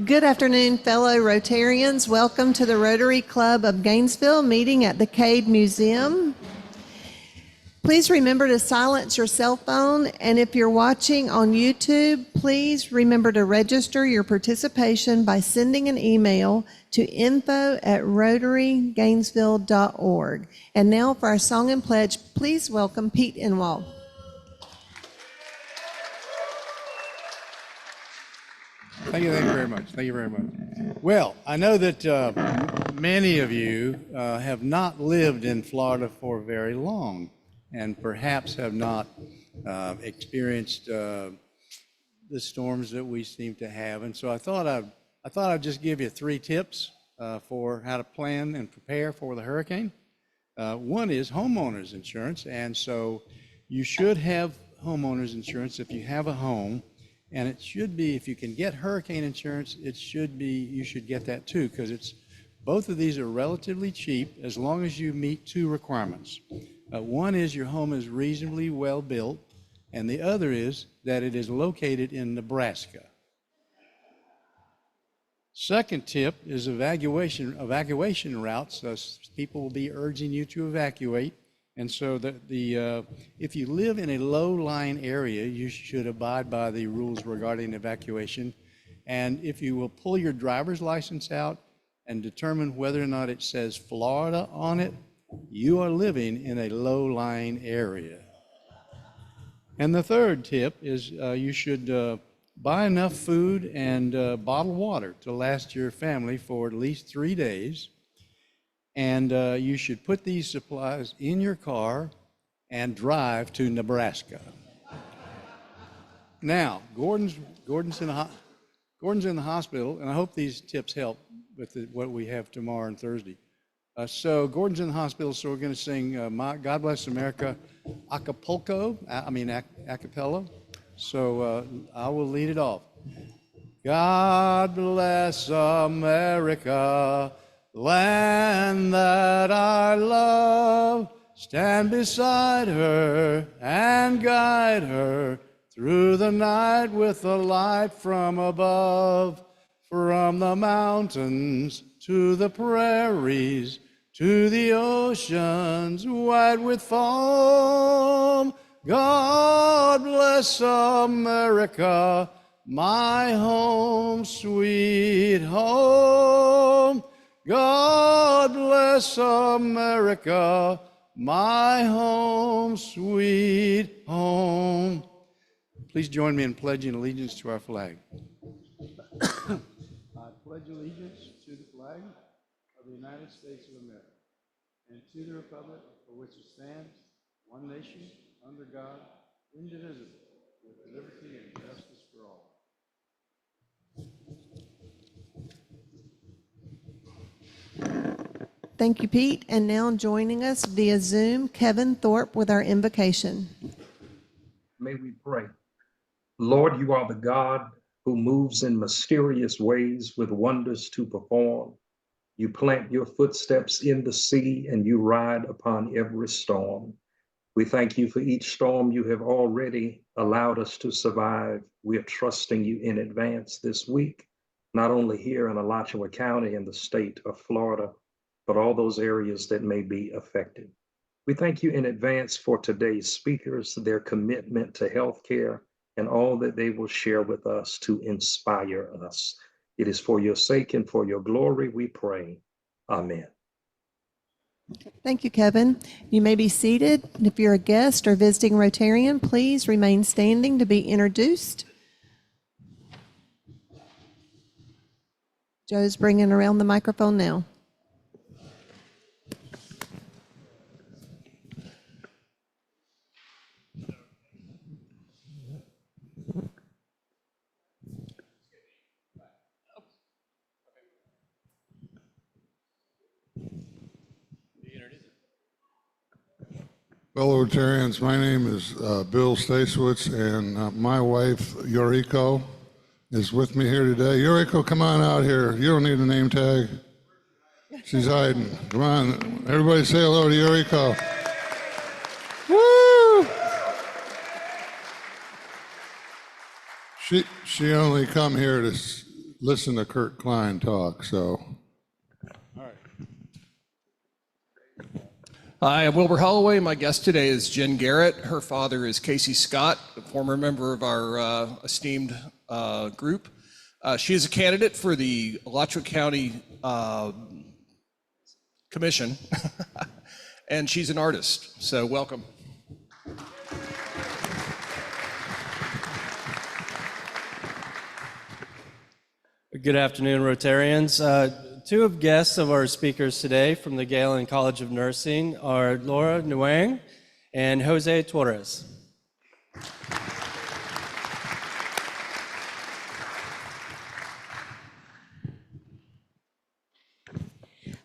Good afternoon, fellow Rotarians. Welcome to the Rotary Club of Gainesville meeting at the Cade Museum. Please remember to silence your cell phone, and if you're watching on YouTube, please remember to register your participation by sending an email to info@rotarygainesville.org. And now for our song and pledge, please welcome Pete Inwall. Thank you very much. Thank you very much. Well, I know that many of you have not lived in Florida for very long, and perhaps have not experienced the storms that we seem to have. And so I thought I'd just give you 3 tips for how to plan and prepare for the hurricane. One is homeowners insurance, and so you should have homeowners insurance if you have a home. And it should be, if you can get hurricane insurance, you should get that too, because both of these are relatively cheap as long as you meet 2 requirements. One is your home is reasonably well built, and the other is that it is located in Nebraska. Second tip is evacuation routes. People will be urging you to evacuate. And so if you live in a low-lying area, you should abide by the rules regarding evacuation. And if you will pull your driver's license out and determine whether or not it says Florida on it, you are living in a low-lying area. And the third tip is you should buy enough food and bottled water to last your family for at least 3 days. And you should put these supplies in your car and drive to Nebraska. Now, Gordon's in the hospital, and I hope these tips help with what we have tomorrow and Thursday. So Gordon's in the hospital, so we're going to sing God Bless America a cappella. So I will lead it off. God bless America, land that I love, stand beside her and guide her through the night with the light from above. From the mountains to the prairies, to the oceans white with foam. God bless America, my home, sweet home. God bless America, my home, sweet home. Please join me in pledging allegiance to our flag. I pledge allegiance to the flag of the United States of America and to the republic for which it stands, one nation, under God, indivisible, with liberty and justice for all. Thank you, Pete. And now joining us via Zoom, Kevin Thorpe with our invocation. May we pray. Lord, you are the God who moves in mysterious ways with wonders to perform. You plant your footsteps in the sea and you ride upon every storm. We thank you for each storm you have already allowed us to survive. We are trusting you in advance this week, not only here in Alachua County in the state of Florida, but all those areas that may be affected. We thank you in advance for today's speakers, their commitment to healthcare, and all that they will share with us to inspire us. It is for your sake and for your glory we pray. Amen. Thank you, Kevin. You may be seated. If you're a guest or visiting Rotarian, please remain standing to be introduced. Joe's bringing around the microphone now. Fellow Rotarians, my name is Bill Stasewitz, and my wife, Yoriko, is with me here today. Yoriko, come on out here. You don't need a name tag. She's hiding. Come on. Everybody say hello to Yoriko. Woo! She only come here to listen to Kurt Klein talk, so. Hi, I'm Wilbur Holloway. My guest today is Jen Garrett. Her father is Casey Scott, a former member of our esteemed group. She is a candidate for the Alachua County Commission, and she's an artist, so welcome. Good afternoon, Rotarians. Two of guests of our speakers today from the Galen College of Nursing are Laura Nguyen and Jose Torres.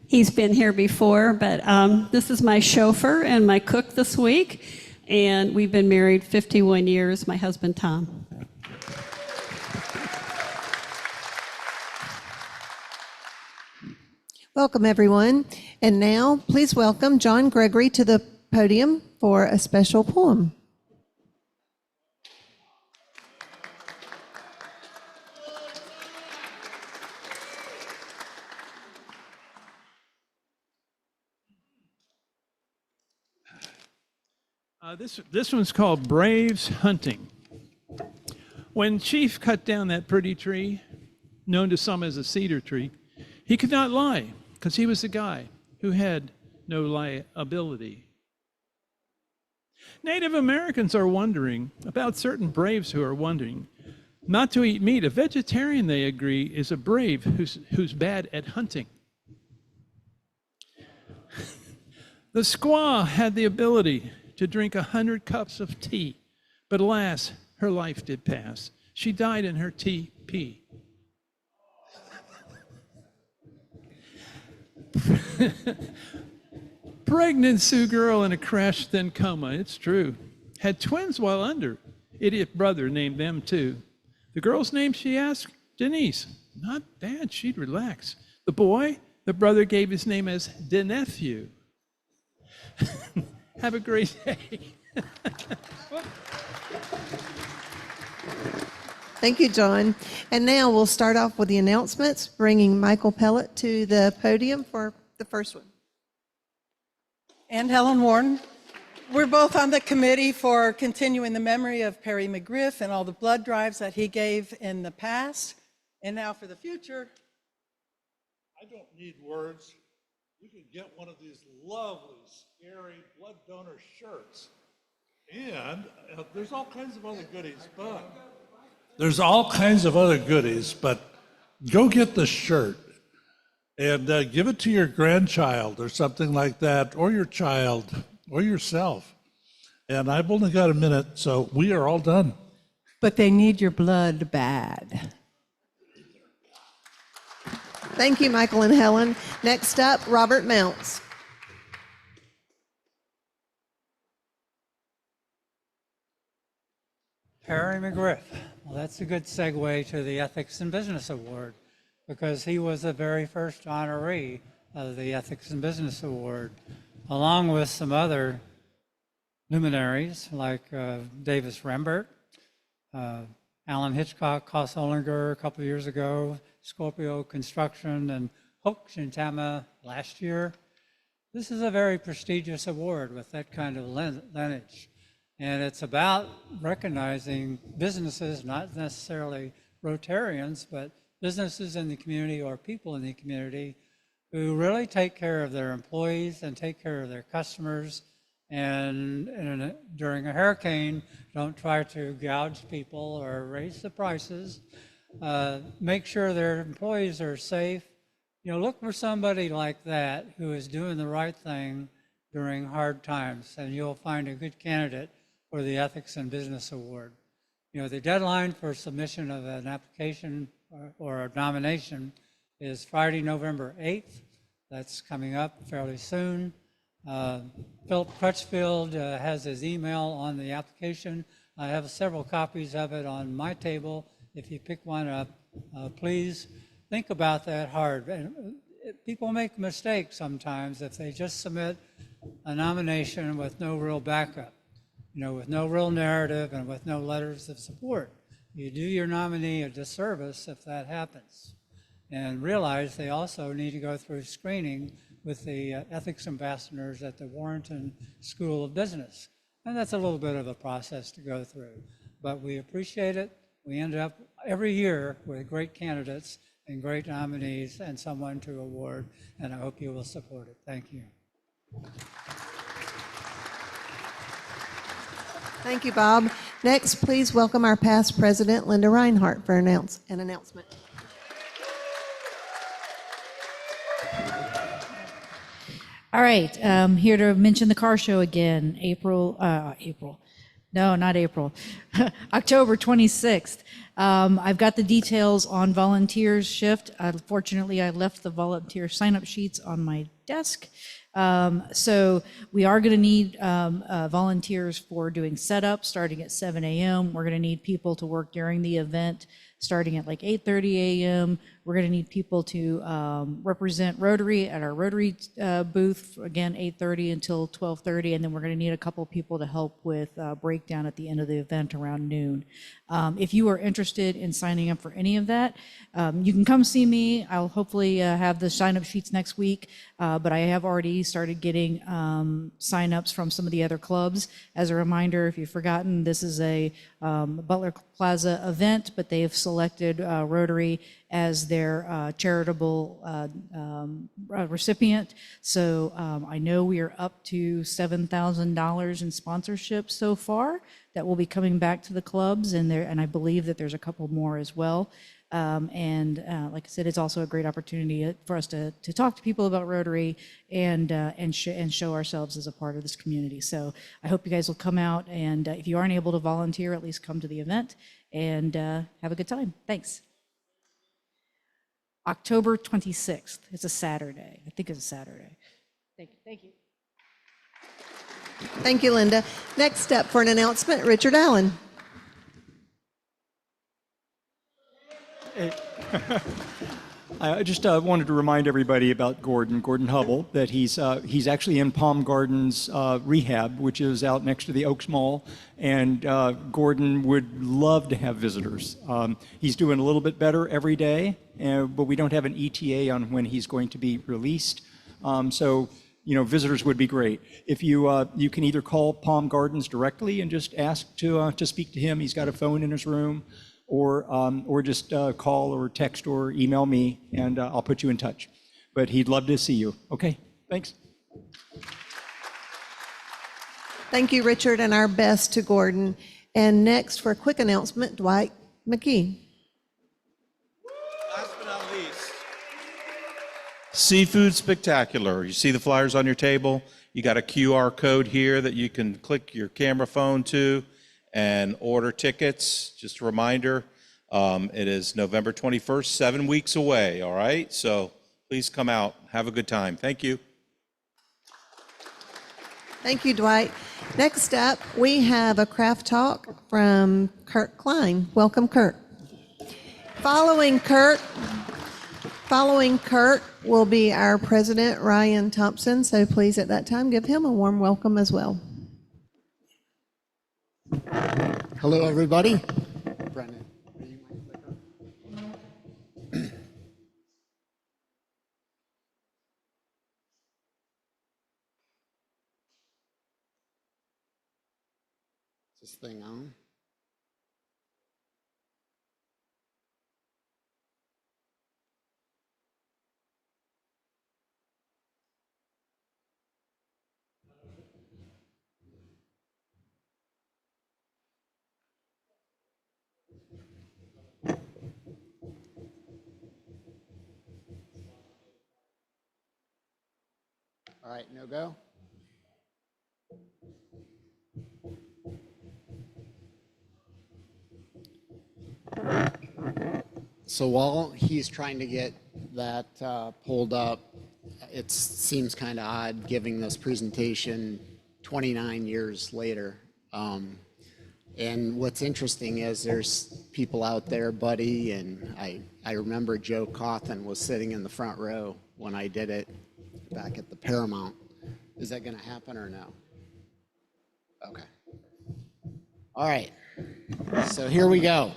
He's been here before, but this is my chauffeur and my cook this week, and we've been married 51 years, my husband Tom. Welcome, everyone. And now, please welcome John Gregory to the podium for a special poem. This one's called Braves Hunting. When Chief cut down that pretty tree, known to some as a cedar tree, he could not lie, because he was the guy who had no liability. Native Americans are wondering about certain braves who are wondering not to eat meat. A vegetarian, they agree, is a brave who's bad at hunting. The squaw had the ability to drink 100 cups of tea, but alas, her life did pass. She died in her teepee. Pregnant Sioux girl in a crash then coma, it's true. Had twins while under, idiot brother named them too. The girl's name, she asked, Denise. Not bad, she'd relax. The boy, the brother gave his name as DeNephew. Have a great day. Thank you, John. And now we'll start off with the announcements, bringing Michael Pellett to the podium for the first one. And Helen Warren. We're both on the committee for continuing the memory of Perry McGriff and all the blood drives that he gave in the past. And now for the future. I don't need words. You can get one of these lovely, scary blood donor shirts. And there's all kinds of other goodies, but go get the shirt and give it to your grandchild or something like that, or your child, or yourself. And I've only got a minute, so we are all done. But they need your blood bad. Thank you, Michael and Helen. Next up, Robert Mounts. Perry McGriff. Well, that's a good segue to the Ethics in Business Award, because he was the very first honoree of the Ethics in Business Award, along with some other luminaries like Davis Rembert, Alan Hitchcock, Koss Ollinger a couple of years ago, Scorpio Construction, and Hoke Shintama last year. This is a very prestigious award with that kind of lineage. And it's about recognizing businesses, not necessarily Rotarians, but businesses in the community or people in the community who really take care of their employees and take care of their customers. And during a hurricane, don't try to gouge people or raise the prices. Make sure their employees are safe. You know, look for somebody like that who is doing the right thing during hard times, and you'll find a good candidate for the Ethics in Business Award. You know, the deadline for submission of an application or a nomination is Friday, November 8th. That's coming up fairly soon. Philip Crutchfield has his email on the application. I have several copies of it on my table. If you pick one up, please think about that hard. And people make mistakes sometimes if they just submit a nomination with no real backup, you know, with no real narrative and with no letters of support. you do your nominee a disservice if that happens. And realize they also need to go through screening with the ethics ambassadors at the Warrenton School of Business. And that's a little bit of a process to go through. But we appreciate it. We end up every year with great candidates and great nominees and someone to award, and I hope you will support it. Thank you. Thank you, Bob. Next, please welcome our past president, Linda Reinhardt, for an announcement. All right, here to mention the car show again, October 26th. I've got the details on volunteers shift. Unfortunately, I left the volunteer sign-up sheets on my desk. So we are going to need volunteers for doing setup starting at 7 a.m. We're going to need people to work during the event starting at like 8:30 a.m. We're going to need people to represent Rotary at our Rotary booth, again, 8:30 until 12:30, and then we're going to need a couple people to help with breakdown at the end of the event around noon. If you are interested in signing up for any of that, you can come see me. I'll hopefully have the sign-up sheets next week, but I have already started getting sign-ups from some of the other clubs. As a reminder, if you've forgotten, this is a Butler Plaza event, but they have selected Rotary as their charitable recipient. So I know we are up to $7,000 in sponsorships so far that will be coming back to the clubs, and I believe that there's a couple more as well. And like I said, it's also a great opportunity for us to talk to people about Rotary and show ourselves as a part of this community. So I hope you guys will come out, and if you aren't able to volunteer, at least come to the event and have a good time. Thanks. October 26th. It's a Saturday. I think it's a Saturday. Thank you. Thank you. Thank you, Linda. Next up for an announcement, Richard Allen. I just wanted to remind everybody about Gordon Hubble, that he's actually in Palm Gardens rehab, which is out next to the Oaks Mall, and Gordon would love to have visitors. He's doing a little bit better every day, but we don't have an ETA on when he's going to be released. So, visitors would be great. If you can either call Palm Gardens directly and just ask to speak to him. He's got a phone in his room. Or just call or text or email me, and I'll put you in touch. But he'd love to see you. Okay, thanks. Thank you, Richard, and our best to Gordon. And next, for a quick announcement, Dwight McKee. Last but not least, Seafood Spectacular. You see the flyers on your table? You got a QR code here that you can click your camera phone to and order tickets. Just a reminder, it is November 21st, 7 weeks away, all right? So please come out, have a good time. Thank you. Thank you, Dwight. Next up, we have a craft talk from Kurt Klein. Welcome, Kurt. Following Kurt will be our president, Ryan Thompson. So please, at that time, give him a warm welcome as well. Hello, everybody. Brennan, are you my clicker? Is this thing on? All right, no go. So while he's trying to get that pulled up, it seems kind of odd giving this presentation 29 years later. And what's interesting is there's people out there, Buddy, and I remember Joe Cawthon was sitting in the front row when I did it back at the Paramount. Is that going to happen or no? Okay. All right. So here we go.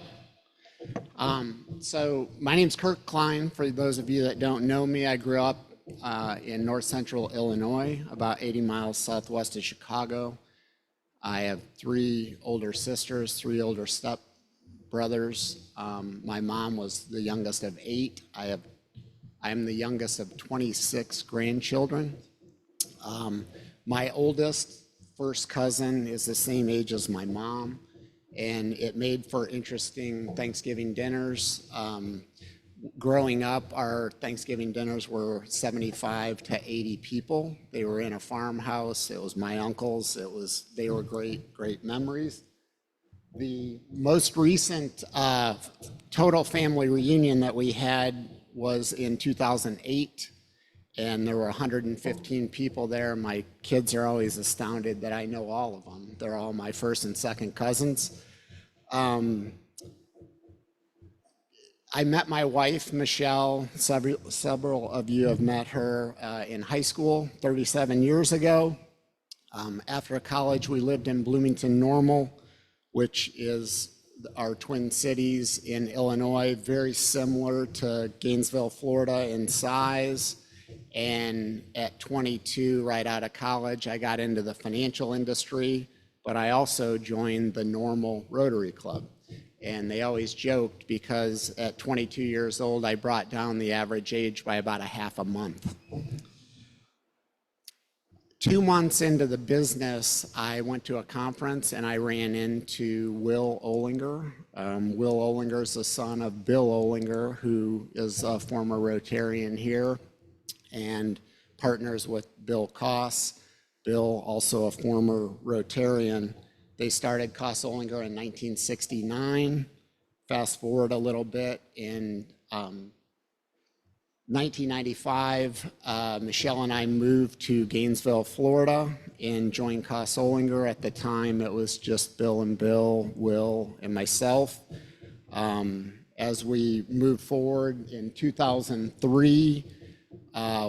So my name's Kirk Klein. For those of you that don't know me, I grew up in north central Illinois, about 80 miles southwest of Chicago. I have 3 older sisters, 3 older step brothers. My mom was the youngest of 8. I am the youngest of 26 grandchildren. My oldest first cousin is the same age as my mom, and it made for interesting Thanksgiving dinners. Growing up, our Thanksgiving dinners were 75 to 80 people. They were in a farmhouse. It was my uncle's. They were great memories. The most recent total family reunion that we had was in 2008, and there were 115 people there. My kids are always astounded that I know all of them. They're all my first and second cousins. I met my wife, Michelle. Several of you have met her in high school 37 years ago. After college, we lived in Bloomington Normal, which is our twin cities in Illinois, very similar to Gainesville, Florida in size. And at 22, right out of college, I got into the financial industry, but I also joined the Normal Rotary Club. And they always joked because at 22 years old, I brought down the average age by about a half a month. 2 months into the business, I went to a conference and I ran into Will Olinger. Will Olinger is the son of Bill Olinger, who is a former Rotarian here and partners with Bill Koss. Bill, also a former Rotarian. They started Koss Olinger in 1969. Fast forward a little bit, in 1995, Michelle and I moved to Gainesville, Florida, and joined Koss Olinger. At the time, it was just Bill and Bill, Will, and myself. As we moved forward in 2003,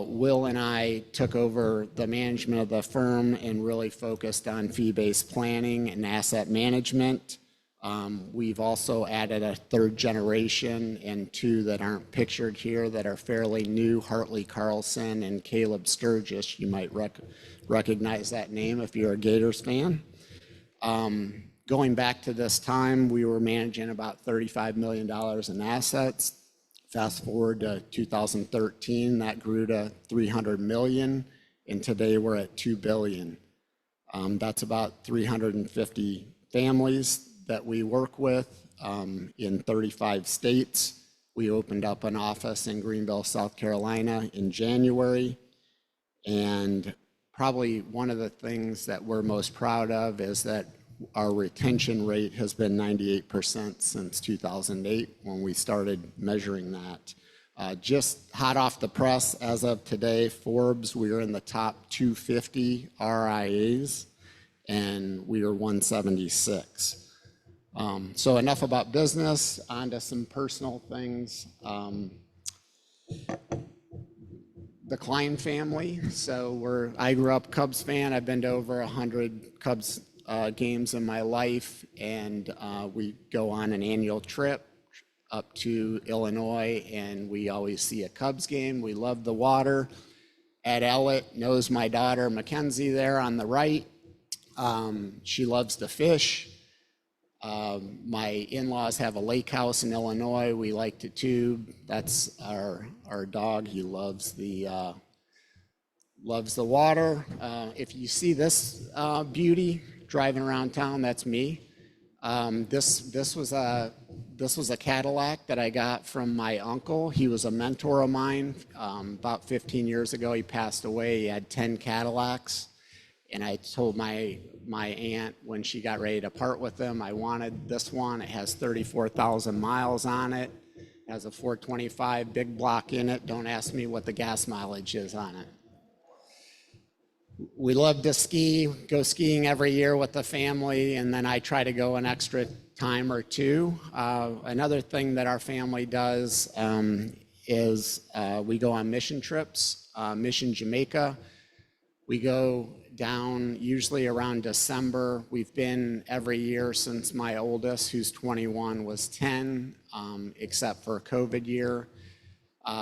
Will and I took over the management of the firm and really focused on fee-based planning and asset management. We've also added a 3rd generation and 2 that aren't pictured here that are fairly new, Hartley Carlson and Caleb Sturgis. You might recognize that name if you're a Gators fan. Going back to this time, we were managing about $35 million in assets. Fast forward to 2013, that grew to 300 million, and today we're at 2 billion. That's about 350 families that we work with in 35 states. We opened up an office in Greenville, South Carolina in January, and probably one of the things that we're most proud of is that our retention rate has been 98% since 2008 when we started measuring that. Just hot off the press, as of today, Forbes, we are in the top 250 RIAs, and we are 176. So enough about business, on to some personal things. The Klein family, so I grew up Cubs fan. I've been to over 100 Cubs games in my life, and we go on an annual trip up to Illinois, and we always see a Cubs game. We love the water. Ed Ellett knows my daughter Mackenzie there on the right. She loves to fish. My in-laws have a lake house in Illinois. We like to tube. That's our dog. He loves the water. If you see this beauty driving around town, that's me. This was a Cadillac that I got from my uncle. He was a mentor of mine. About 15 years ago, he passed away. He had 10 Cadillacs, and I told my aunt when she got ready to part with them, I wanted this one. It has 34,000 miles on it. It has a 425 big block in it. Don't ask me what the gas mileage is on it. We love to ski, go skiing every year with the family, and then I try to go an extra time or two. Another thing that our family does is we go on mission trips. Mission Jamaica We go down usually around December. We've been every year since my oldest, who's 21, was 10, except for a COVID year.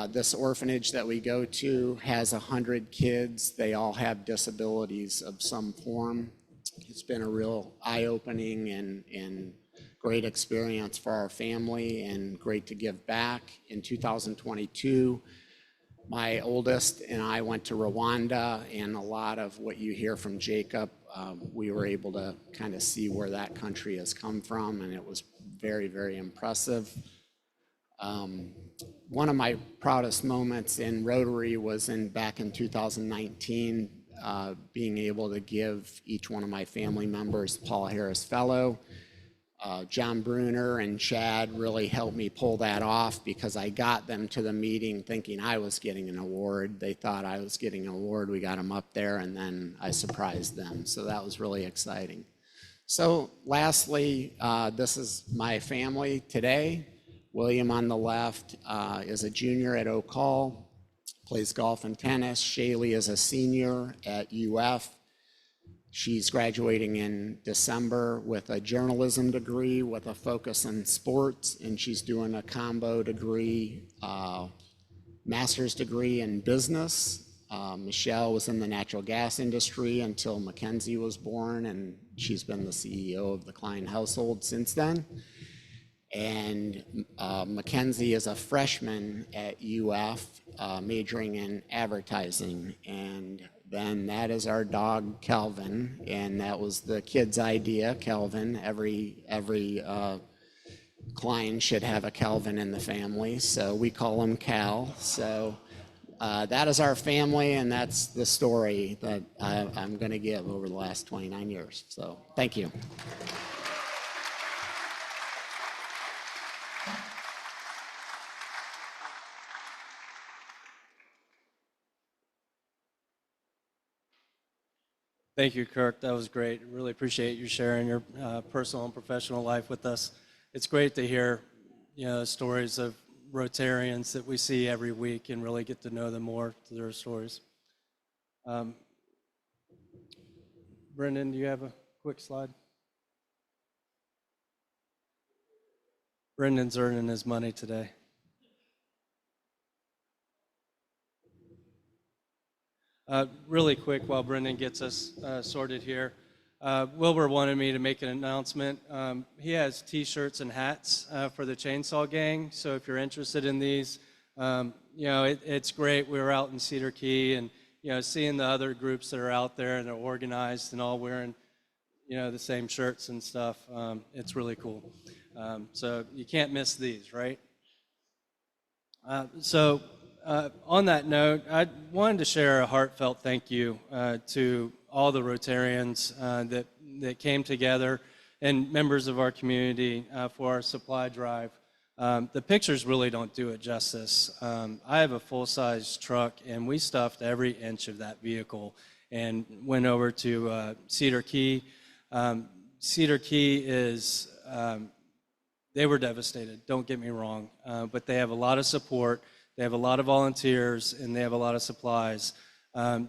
This orphanage that we go to has 100 kids. They all have disabilities of some form. It's been a real eye-opening and great experience for our family and great to give back. In 2022, my oldest and I went to Rwanda, and a lot of what you hear from Jacob, we were able to kind of see where that country has come from, and it was very, very impressive. One of my proudest moments in Rotary was back in 2019, being able to give each one of my family members Paul Harris Fellow. John Bruner and Chad really helped me pull that off because I got them to the meeting thinking I was getting an award. They thought I was getting an award. We got them up there, and then I surprised them. So that was really exciting. So lastly, this is my family today. William on the left is a junior at Oak Hall, plays golf and tennis. Shaylee is a senior at UF. She's graduating in December with a journalism degree with a focus on sports, and she's doing a combo degree, master's degree in business. Michelle was in the natural gas industry until Mackenzie was born, and she's been the CEO of the Klein household since then. And Mackenzie is a freshman at UF, majoring in advertising. And then that is our dog, Calvin, and that was the kid's idea, Calvin. Every Klein should have a Calvin in the family, so we call him Cal. So that is our family, and that's the story that I'm going to give over the last 29 years. So thank you. Thank you, Kirk. That was great. Really appreciate you sharing your personal and professional life with us. It's great to hear, stories of Rotarians that we see every week and really get to know them more through their stories. Brendan, do you have a quick slide? Brendan's earning his money today. Really quick while Brendan gets us sorted here. Wilbur wanted me to make an announcement. He has t-shirts and hats for the Chainsaw Gang. So if you're interested in these, it's great. We were out in Cedar Key and, seeing the other groups that are out there and they're organized and all wearing, the same shirts and stuff. It's really cool. So you can't miss these, right? On that note, I wanted to share a heartfelt thank you to all the Rotarians that came together and members of our community for our supply drive. The pictures really don't do it justice. I have a full-size truck, and we stuffed every inch of that vehicle and went over to Cedar Key. Cedar Key is, they were devastated, don't get me wrong, but they have a lot of support. They have a lot of volunteers, and they have a lot of supplies.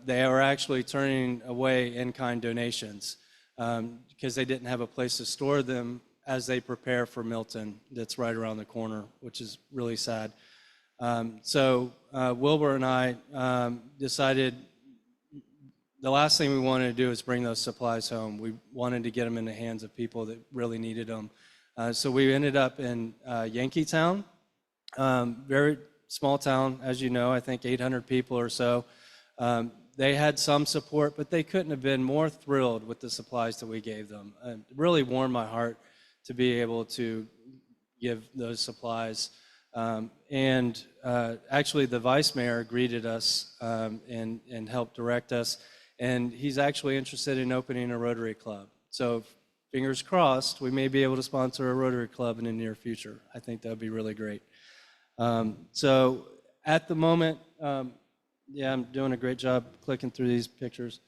They are actually turning away in-kind donations because they didn't have a place to store them as they prepare for Milton that's right around the corner, which is really sad. Wilbur and I decided the last thing we wanted to do is bring those supplies home. We wanted to get them in the hands of people that really needed them. So we ended up in Yankeetown, very small town, as you know, I think 800 people or so. They had some support, but they couldn't have been more thrilled with the supplies that we gave them. It really warmed my heart to be able to give those supplies. Actually, the vice mayor greeted us and helped direct us, and he's actually interested in opening a Rotary Club. So fingers crossed, we may be able to sponsor a Rotary Club in the near future. I think that would be really great. So at the moment, I'm doing a great job clicking through these pictures.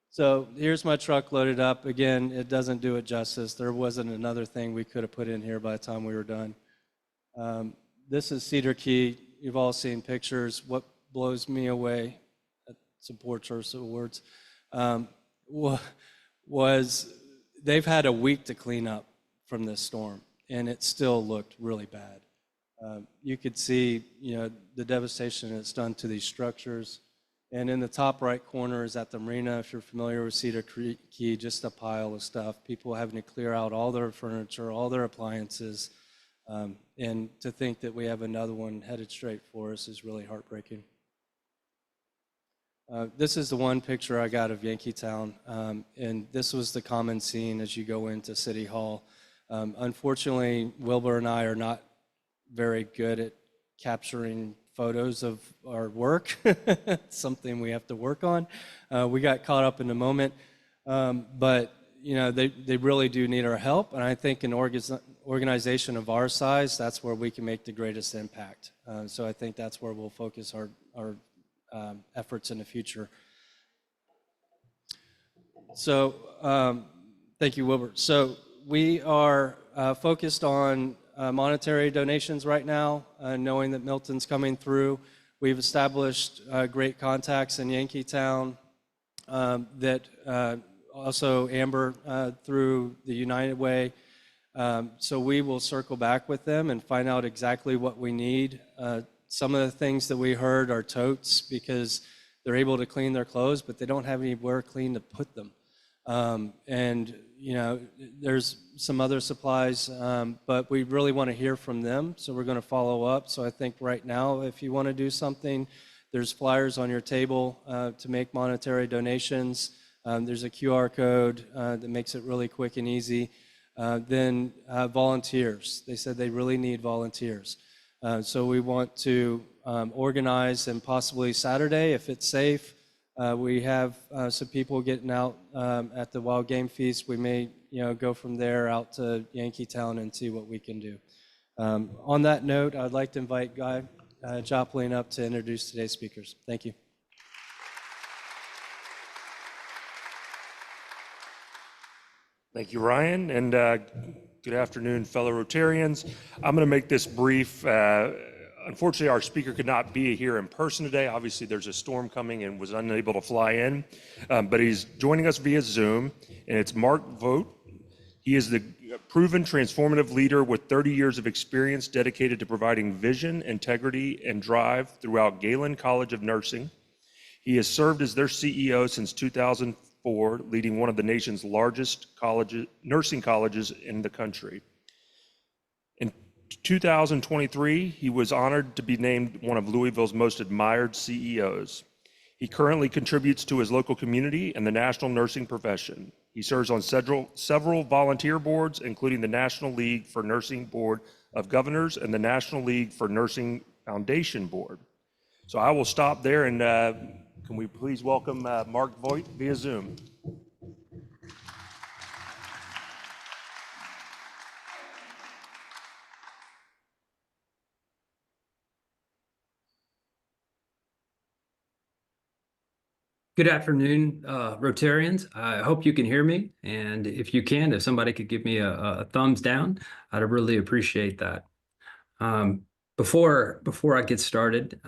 So here's my truck loaded up. Again, it doesn't do it justice. There wasn't another thing we could have put in here by the time we were done. This is Cedar Key. You've all seen pictures. What blows me away, support choice awards, was they've had a week to clean up from this storm, and it still looked really bad. You could see, the devastation it's done to these structures. And in the top right corner is at the marina. If you're familiar with Cedar Key, just a pile of stuff. People having to clear out all their furniture, all their appliances. And to think that we have another one headed straight for us is really heartbreaking. This is the one picture I got of Yankeetown. And this was the common scene as you go into City Hall. Unfortunately, Wilbur and I are not very good at capturing photos of our work. Something we have to work on. We got caught up in the moment, but they really do need our help. And I think an organization of our size, that's where we can make the greatest impact. So I think that's where we'll focus our efforts in the future. So thank you, Wilbur. So we are focused on monetary donations right now, knowing that Milton's coming through. We've established great contacts in Yankeetown that also Amber through the United Way. So we will circle back with them and find out exactly what we need. Some of the things that we heard are totes because they're able to clean their clothes, but they don't have anywhere clean to put them. And there's some other supplies, but we really want to hear from them. So we're going to follow up. So I think right now, if you want to do something, there's flyers on your table to make monetary donations. There's a QR code that makes it really quick and easy. Then volunteers. They said they really need volunteers. So we want to organize, and possibly Saturday, if it's safe, we have some people getting out at the Wild Game Feast. We may, go from there out to Yankeetown and see what we can do. On that note, I'd like to invite Guy Joplin up to introduce today's speakers. Thank you. Thank you, Ryan, and good afternoon, fellow Rotarians. I'm going to make this brief. Unfortunately, our speaker could not be here in person today. Obviously, there's a storm coming and was unable to fly in, but he's joining us via Zoom, and it's Mark Vogt. He is the proven transformative leader with 30 years of experience dedicated to providing vision, integrity, and drive throughout Galen College of Nursing. He has served as their CEO since 2004, leading one of the nation's largest nursing colleges in the country. In 2023, he was honored to be named one of Louisville's most admired CEOs. He currently contributes to his local community and the national nursing profession. He serves on several volunteer boards, including the National League for Nursing Board of Governors and the National League for Nursing Foundation Board. So I will stop there, and can we please welcome Mark Vogt via Zoom. Good afternoon, Rotarians. I hope you can hear me. And if you can, if somebody could give me a thumbs down, I'd really appreciate that. Before I get started,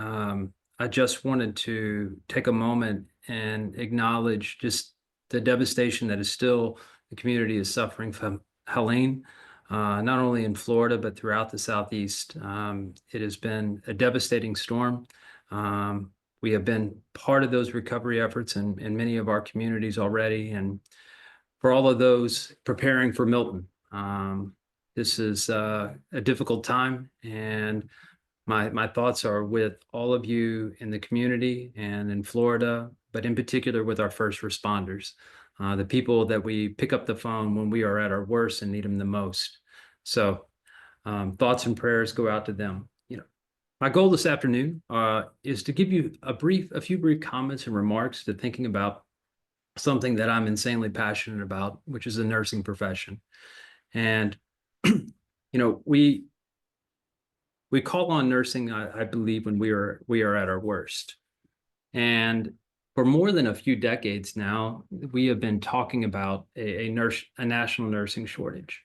I just wanted to take a moment and acknowledge just the devastation that is still the community is suffering from Helene, not only in Florida, but throughout the Southeast. It has been a devastating storm. We have been part of those recovery efforts in many of our communities already. And for all of those preparing for Milton, this is a difficult time. And my thoughts are with all of you in the community and in Florida, but in particular with our first responders, the people that we pick up the phone when we are at our worst and need them the most. So thoughts and prayers go out to them. My goal this afternoon is to give you a few brief comments and remarks to thinking about something that I'm insanely passionate about, which is the nursing profession. And, we call on nursing, I believe, when we are at our worst. And for more than a few decades now, we have been talking about a national nursing shortage.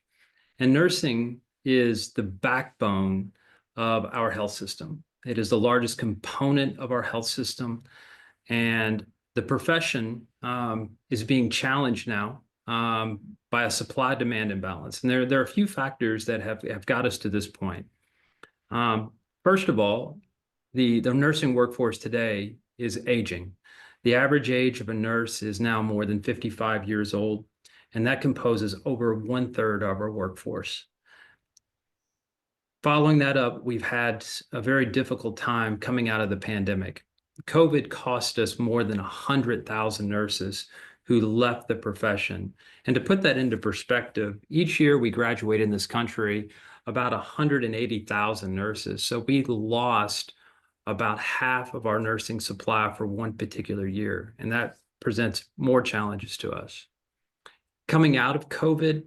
And nursing is the backbone of our health system. It is the largest component of our health system. And the profession is being challenged now by a supply-demand imbalance. And there are a few factors that have got us to this point. First of all, the nursing workforce today is aging. The average age of a nurse is now more than 55 years old, and that composes over 1/3 of our workforce. Following that up, we've had a very difficult time coming out of the pandemic. COVID cost us more than 100,000 nurses who left the profession. And to put that into perspective, each year we graduate in this country about 180,000 nurses. So we lost about half of our nursing supply for one particular year, and that presents more challenges to us. Coming out of COVID,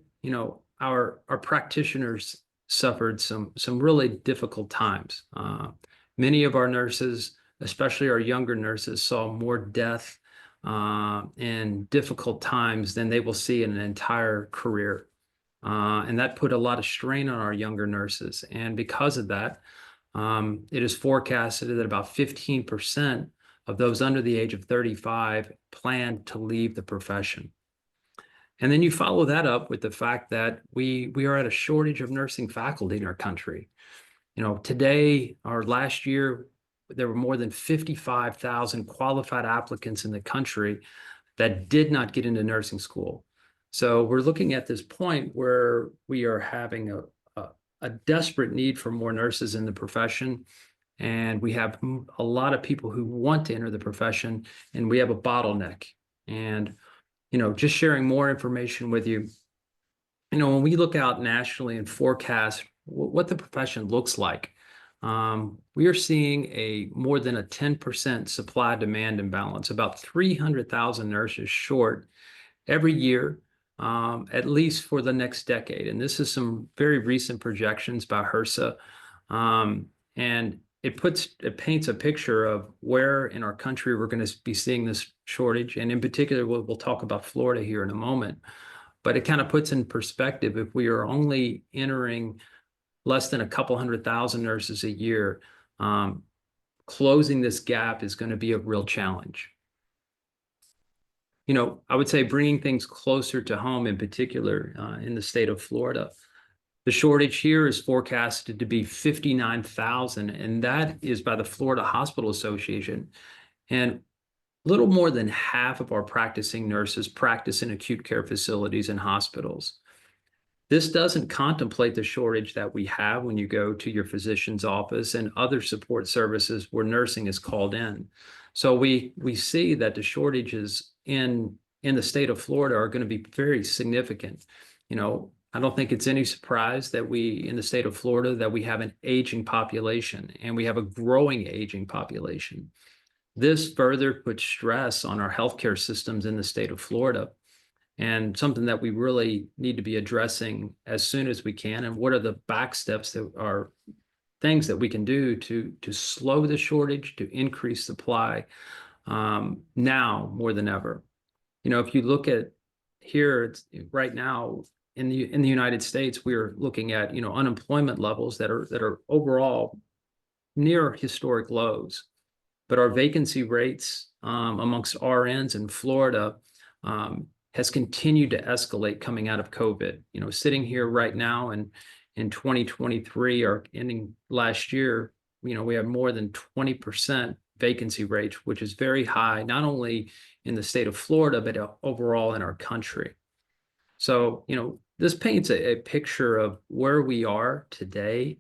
our practitioners suffered some really difficult times. Many of our nurses, especially our younger nurses, saw more death and difficult times than they will see in an entire career. And that put a lot of strain on our younger nurses. And because of that, it is forecasted that about 15% of those under the age of 35 plan to leave the profession. And then you follow that up with the fact that we are at a shortage of nursing faculty in our country. Today or last year, there were more than 55,000 qualified applicants in the country that did not get into nursing school. So we're looking at this point where we are having a desperate need for more nurses in the profession. And we have a lot of people who want to enter the profession, and we have a bottleneck. And just sharing more information with you, when we look out nationally and forecast what the profession looks like, we are seeing more than a 10% supply-demand imbalance, about 300,000 nurses short every year, at least for the next decade. And this is some very recent projections by HRSA. And it paints a picture of where in our country we're going to be seeing this shortage. And in particular, we'll talk about Florida here in a moment. But it kind of puts in perspective, if we are only entering less than a couple 100,000 nurses a year, closing this gap is going to be a real challenge. I would say bringing things closer to home, in particular in the state of Florida, the shortage here is forecasted to be 59,000, and that is by the Florida Hospital Association. And little more than half of our practicing nurses practice in acute care facilities and hospitals. This doesn't contemplate the shortage that we have when you go to your physician's office and other support services where nursing is called in. So we see that the shortages in the state of Florida are going to be very significant. I don't think it's any surprise that in the state of Florida, that we have an aging population, and we have a growing aging population. This further puts stress on our healthcare systems in the state of Florida, and something that we really need to be addressing as soon as we can. And what are the back steps that are things that we can do to slow the shortage, to increase supply now more than ever? If you look at here right now, in the United States, we are looking at unemployment levels that are overall near historic lows, but our vacancy rates amongst RNs in Florida has continued to escalate coming out of COVID. Sitting here right now in 2023 or ending last year, we have more than 20% vacancy rate, which is very high, not only in the state of Florida, but overall in our country. So, this paints a picture of where we are today,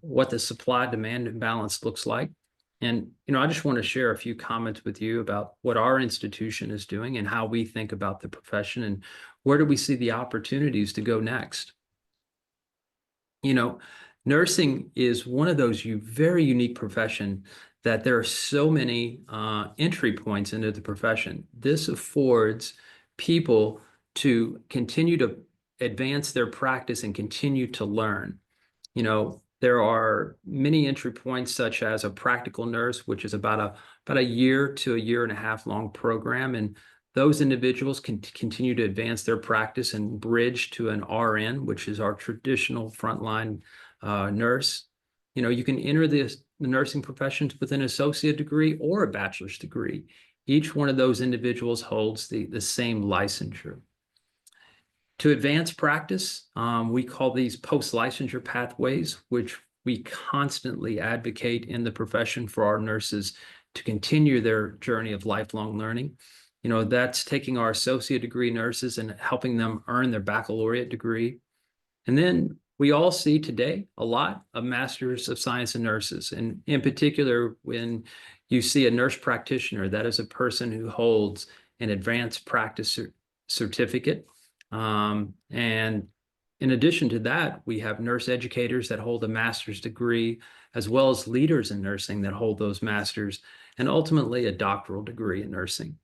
what the supply-demand imbalance looks like. And, I just want to share a few comments with you about what our institution is doing and how we think about the profession and where do we see the opportunities to go next. Nursing is one of those very unique profession that there are so many entry points into the profession. This affords people to continue to advance their practice and continue to learn. There are many entry points, such as a practical nurse, which is about a year to a year and a half long program. And those individuals can continue to advance their practice and bridge to an RN, which is our traditional frontline nurse. You can enter the nursing professions with an associate degree or a bachelor's degree. Each one of those individuals holds the same licensure. To advance practice, we call these post-licensure pathways, which we constantly advocate in the profession for our nurses to continue their journey of lifelong learning. That's taking our associate degree nurses and helping them earn their baccalaureate degree. And then we all see today a lot of Masters of Science in Nurses. And in particular, when you see a nurse practitioner, that is a person who holds an advanced practice certificate. And in addition to that, we have nurse educators that hold a master's degree, as well as leaders in nursing that hold those masters, and ultimately a doctoral degree in nursing.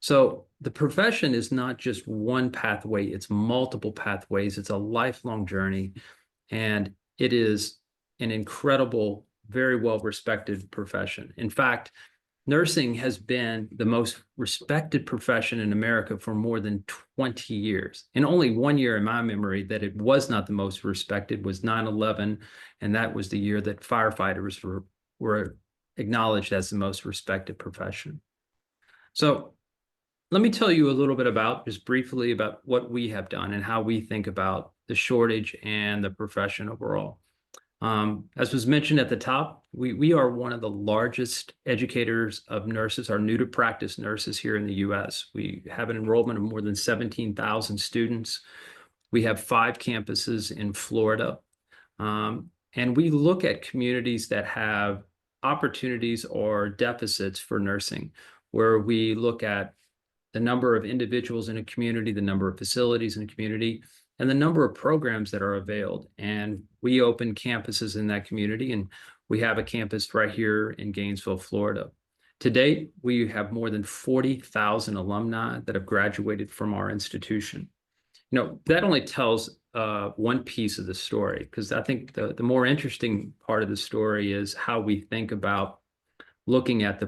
So the profession is not just one pathway, it's multiple pathways. It's a lifelong journey, and it is an incredible, very well-respected profession. In fact, nursing has been the most respected profession in America for more than 20 years. And only one year in my memory that it was not the most respected was 9/11, and that was the year that firefighters were acknowledged as the most respected profession. So let me tell you a little bit just briefly about what we have done and how we think about the shortage and the profession overall. As was mentioned at the top, we are one of the largest educators of nurses, our new to practice nurses here in the US. We have an enrollment of more than 17,000 students. We have 5 campuses in Florida. And we look at communities that have opportunities or deficits for nursing, where we look at the number of individuals in a community, the number of facilities in a community, and the number of programs that are availed. And we open campuses in that community, and we have a campus right here in Gainesville, Florida. To date, we have more than 40,000 alumni that have graduated from our institution. That only tells one piece of the story, because I think the more interesting part of the story is how we think about looking at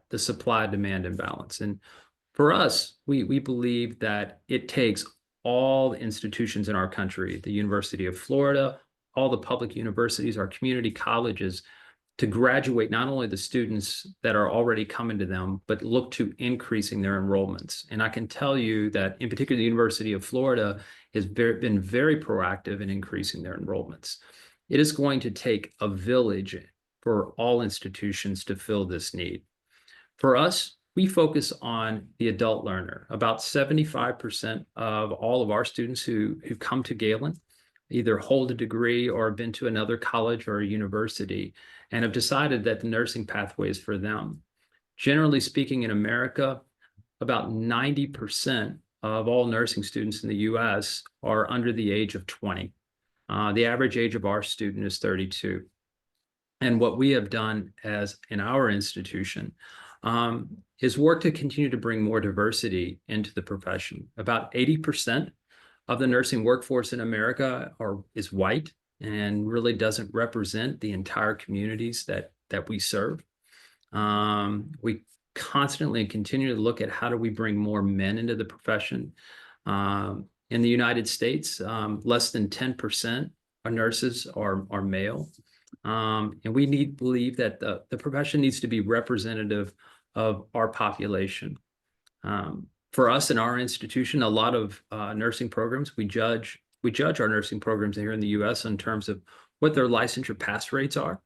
the supply-demand imbalance. And for us, we believe that it takes all institutions in our country, the University of Florida, all the public universities, our community colleges, to graduate not only the students that are already coming to them, but look to increasing their enrollments. And I can tell you that in particular, the University of Florida has been very proactive in increasing their enrollments. It is going to take a village for all institutions to fill this need. For us, we focus on the adult learner. About 75% of all of our students who come to Galen either hold a degree or have been to another college or a university and have decided that the nursing pathway is for them. Generally speaking, in America, about 90% of all nursing students in the US are under the age of 20. The average age of our student is 32. And what we have done in our institution is work to continue to bring more diversity into the profession. About 80% of the nursing workforce in America is white and really doesn't represent the entire communities that we serve. We constantly continue to look at how do we bring more men into the profession. In the United States, less than 10% of nurses are male. And we believe that the profession needs to be representative of our population. For us in our institution, a lot of nursing programs, we judge our nursing programs here in the US in terms of what their licensure pass rates are.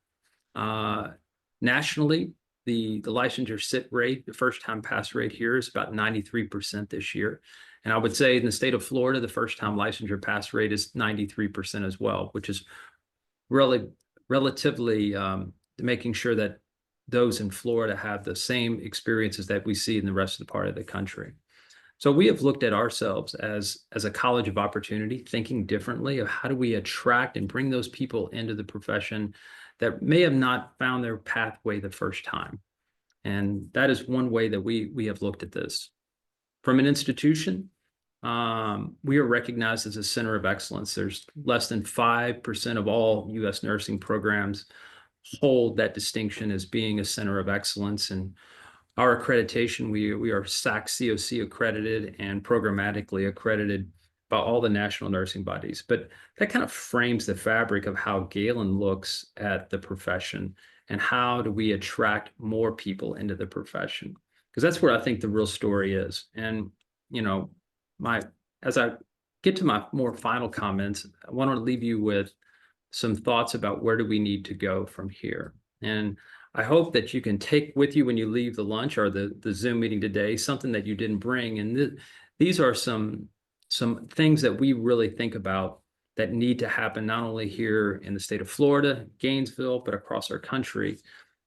Nationally, the licensure sit rate, the first time pass rate here is about 93% this year. And I would say in the state of Florida, the first time licensure pass rate is 93% as well, which is really relatively making sure that those in Florida have the same experiences that we see in the rest of the part of the country. So we have looked at ourselves as a college of opportunity, thinking differently of how do we attract and bring those people into the profession that may have not found their pathway the first time. And that is one way that we have looked at this. From an institution, we are recognized as a center of excellence. There's less than 5% of all US nursing programs hold that distinction as being a center of excellence. And our accreditation, we are SAC COC accredited and programmatically accredited by all the national nursing bodies. But that kind of frames the fabric of how Galen looks at the profession and how do we attract more people into the profession. because that's where I think the real story is. And, you know, as I get to my more final comments, I want to leave you with some thoughts about where do we need to go from here. And I hope that you can take with you when you leave the lunch or the Zoom meeting today, something that you didn't bring. And these are some things that we really think about that need to happen, not only here in the state of Florida, Gainesville, but across our country.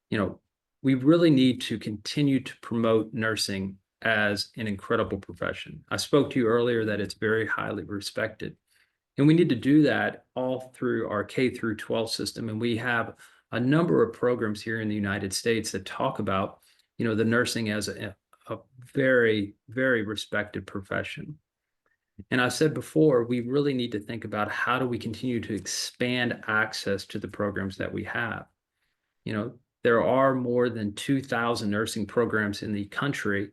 You know, we really need to continue to promote nursing as an incredible profession. I spoke to you earlier that it's very highly respected. And we need to do that all through our K through 12 system. And we have a number of programs here in the United States that talk about, you know, the nursing as a very, very respected profession. And I said before, we really need to think about how do we continue to expand access to the programs that we have. You know, there are more than 2,000 nursing programs in the country,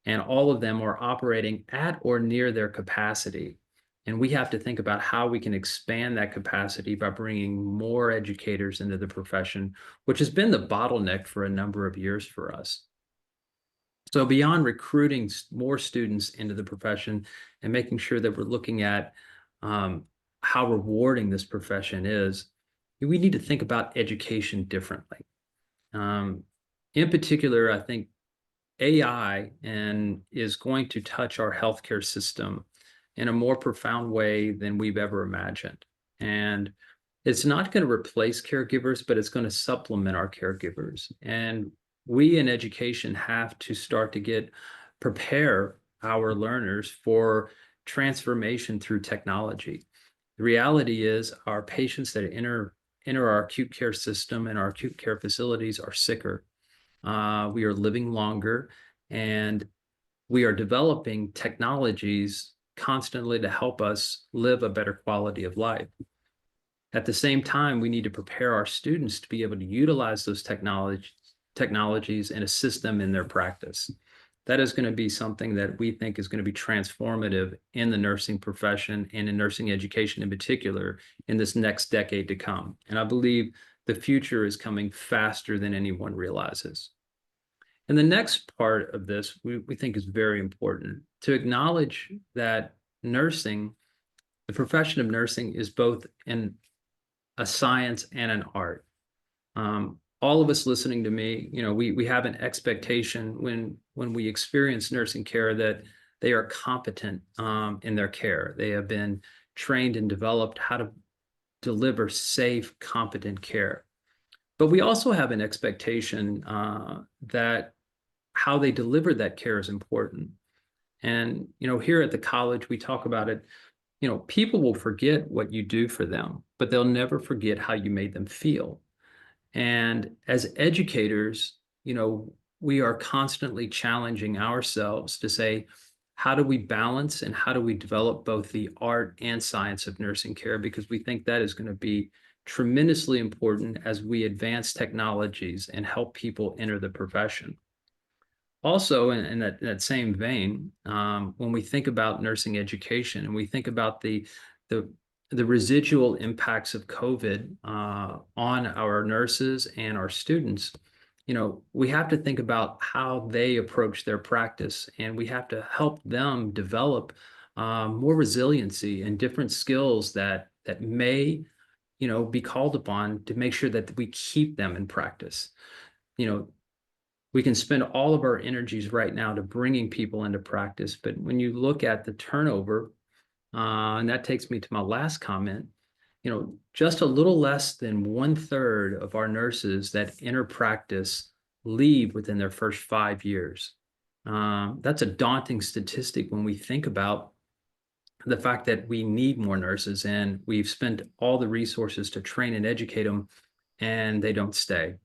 and all of them are operating at or near their capacity. And we have to think about how we can expand that capacity by bringing more educators into the profession, which has been the bottleneck for a number of years for us. So beyond recruiting more students into the profession and making sure that we're looking at how rewarding this profession is, we need to think about education differently. In particular, I think AI is going to touch our healthcare system in a more profound way than we've ever imagined. And it's not going to replace caregivers, but it's going to supplement our caregivers. And we in education have to start to prepare our learners for transformation through technology. The reality is our patients that enter our acute care system and our acute care facilities are sicker. We are living longer, and we are developing technologies constantly to help us live a better quality of life. At the same time, we need to prepare our students to be able to utilize those technologies and assist them in their practice. That is going to be something that we think is going to be transformative in the nursing profession and in nursing education in particular in this next decade to come. And I believe the future is coming faster than anyone realizes. And the next part of this, we think is very important to acknowledge that nursing, the profession of nursing, is both a science and an art. All of us listening to me, you know, we have an expectation when we experience nursing care that they are competent in their care. They have been trained and developed how to deliver safe, competent care. But we also have an expectation that how they deliver that care is important. And, you know, here at the college, we talk about it. You know, people will forget what you do for them, but they'll never forget how you made them feel. And as educators, you know, we are constantly challenging ourselves to say, how do we balance and how do we develop both the art and science of nursing care? Because we think that is going to be tremendously important as we advance technologies and help people enter the profession. Also, in that same vein, when we think about nursing education and we think about the residual impacts of COVID on our nurses and our students, you know, we have to think about how they approach their practice, and we have to help them develop more resiliency and different skills that may, you know, be called upon to make sure that we keep them in practice. You know, we can spend all of our energies right now to bringing people into practice, but when you look at the turnover, and that takes me to my last comment, you know, just a little less than 1/3 of our nurses that enter practice leave within their first 5 years. That's a daunting statistic when we think about the fact that we need more nurses and we've spent all the resources to train and educate them and they don't stay.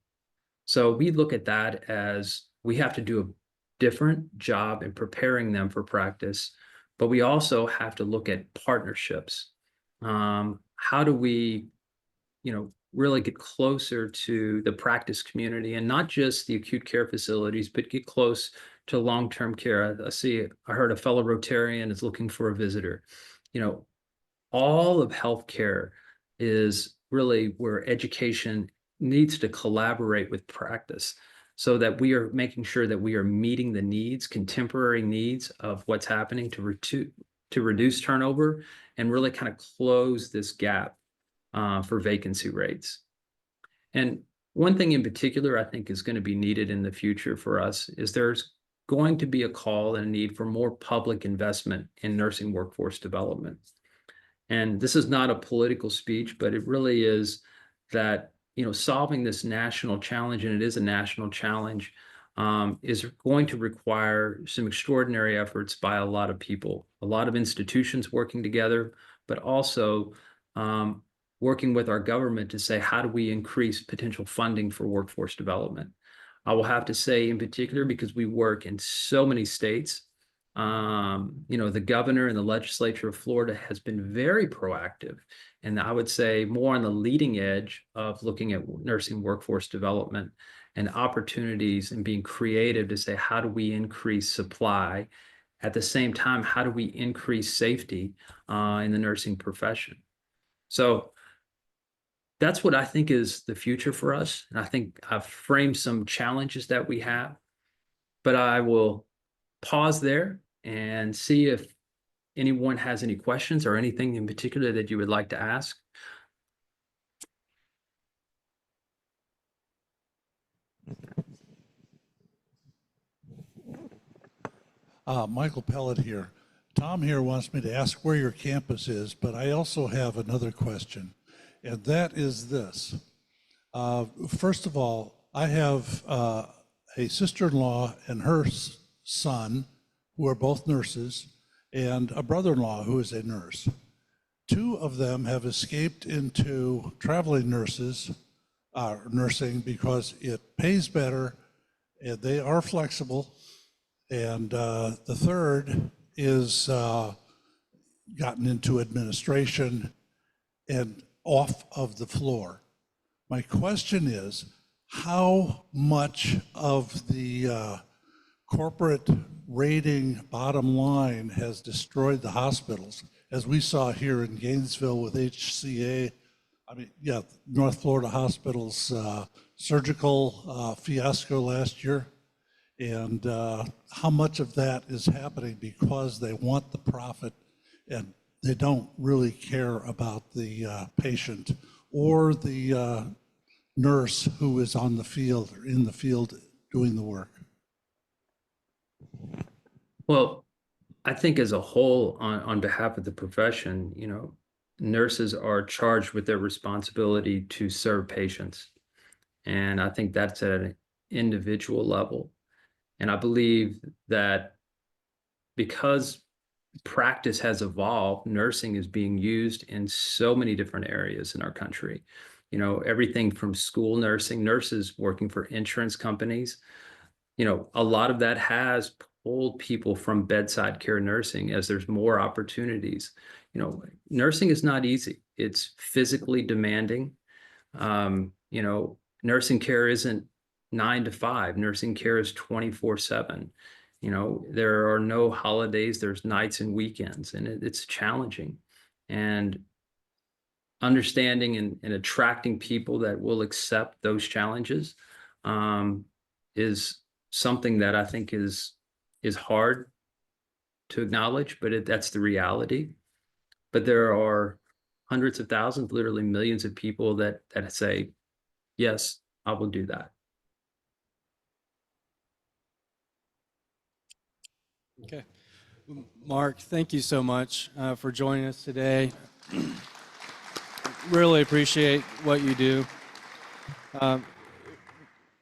So we look at that as we have to do a different job in preparing them for practice, but we also have to look at partnerships. How do we, you know, really get closer to the practice community and not just the acute care facilities, but get close to long-term care? I heard a fellow Rotarian is looking for a visitor. You know, all of healthcare is really where education needs to collaborate with practice. so that we are making sure that we are meeting the needs, contemporary needs of what's happening to reduce turnover and really kind of close this gap for vacancy rates. And one thing in particular I think is going to be needed in the future for us is there's going to be a call and a need for more public investment in nursing workforce development. And this is not a political speech, but it really is that, solving this national challenge, and it is a national challenge, is going to require some extraordinary efforts by a lot of people, a lot of institutions working together, but also working with our government to say, how do we increase potential funding for workforce development? I will have to say in particular, because we work in so many states, the governor and the legislature of Florida has been very proactive, and I would say more on the leading edge of looking at nursing workforce development and opportunities and being creative to say, how do we increase supply? At the same time, how do we increase safety in the nursing profession? So that's what I think is the future for us. And I think I've framed some challenges that we have, but I will pause there and see if anyone has any questions or anything in particular that you would like to ask. Michael Pellet here. Tom here wants me to ask where your campus is, but I also have another question, and that is this. First of all, I have a sister-in-law and her son, who are both nurses, and a brother-in-law who is a nurse. Two of them have escaped into traveling nursing because it pays better, and they are flexible. And the third is gotten into administration and off of the floor. My question is, how much of the corporate rating bottom line has destroyed the hospitals, as we saw here in Gainesville with HCA, North Florida Hospital's surgical fiasco last year? And how much of that is happening because they want the profit and they don't really care about the patient or the nurse who is on the field or in the field doing the work? Well, I think as a whole, on behalf of the profession, nurses are charged with their responsibility to serve patients. And I think that's at an individual level. And I believe that because practice has evolved, nursing is being used in so many different areas in our country. Everything from school nursing, nurses working for insurance companies. A lot of that has pulled people from bedside care nursing as there's more opportunities. Nursing is not easy. It's physically demanding. Nursing care isn't 9 to 5. Nursing care is 24/7. There are no holidays, there's nights and weekends, and it's challenging. And understanding and attracting people that will accept those challenges is something that I think is hard to acknowledge, but that's the reality. But there are hundreds of thousands, literally millions of people that say, yes, I will do that. Okay. Mark, thank you so much for joining us today. Really appreciate what you do.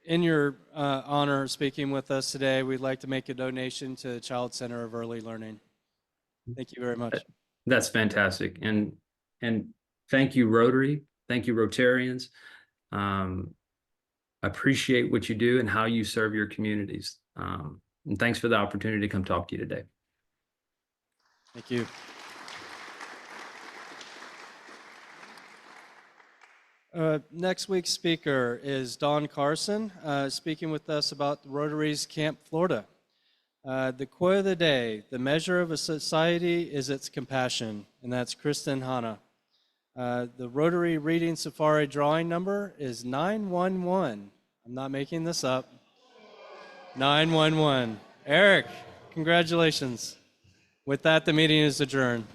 In your honor speaking with us today, we'd like to make a donation to the Child Center of Early Learning. Thank you very much. That's fantastic. And thank you, Rotary. Thank you, Rotarians. Appreciate what you do and how you serve your communities. And thanks for the opportunity to come talk to you today. Thank you. Next week's speaker is Dawn Carson, speaking with us about Rotary's Camp Florida. The quote of the day, the measure of a society is its compassion, and that's Kristen Hanna. The Rotary Reading Safari drawing number is 911. I'm not making this up. 911. Eric, congratulations. With that, the meeting is adjourned.